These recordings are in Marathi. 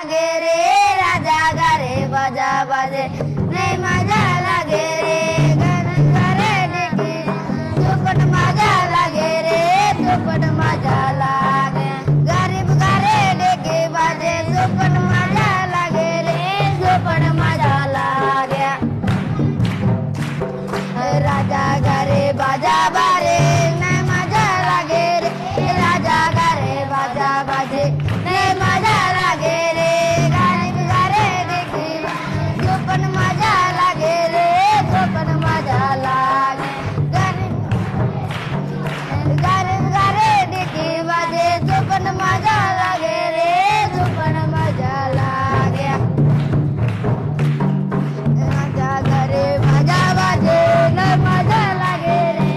लागे रे राजा घरे बाजा बाजे नहीं मजा लागे रे गरीब घरे देखी चौपट मजा लागे रे चौपट मजा लागे गरीब घरे देखी बाजे चौपट मजा लागे रे चौपट मजा लागे राजा घरे बाजा बारे नहीं मजा लागे रे राजा घरे बाजा बाजे नहीं मजा लागे रे गरीब घरे देखी चौपट मजा लागे रे चौपट मजा लागे गरीब घरे देखी बाजे चौपट मजा लागे रे चौपट मजा लागे राजा घरे बाजा बाजे नहीं मजा लागे रे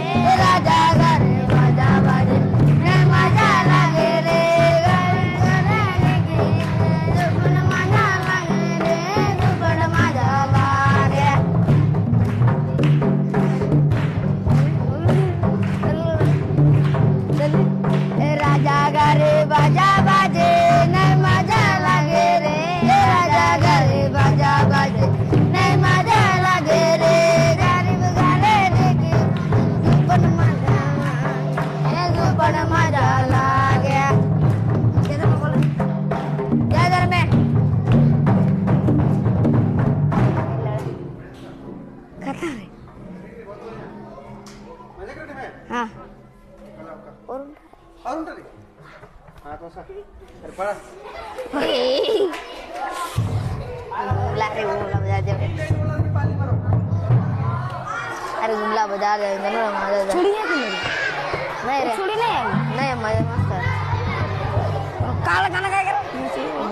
राजा घरे बाजा बाजे नहीं मजा लागे रे गरीब घरे देखी चौपट मजा लागे रे चौपट मजा लागे राजा घरे बाजा बाजे नहीं मजा लागे रे राजा घरे बाजा बाजे नहीं मजा लागे रे गरीब घरे देखी चौपट मजा चौपट मजा लागे इधर में खत्म है हाँ और ఉంటుంది కోసం సరిపడా लारे गुमला बाजार जाए अरे गुमला बाजार जाए दोनों मजा छुड़ी है कि मेरी नहीं रे छुड़ी नहीं है नहीं मजा मस्त है काला खाना क्या करो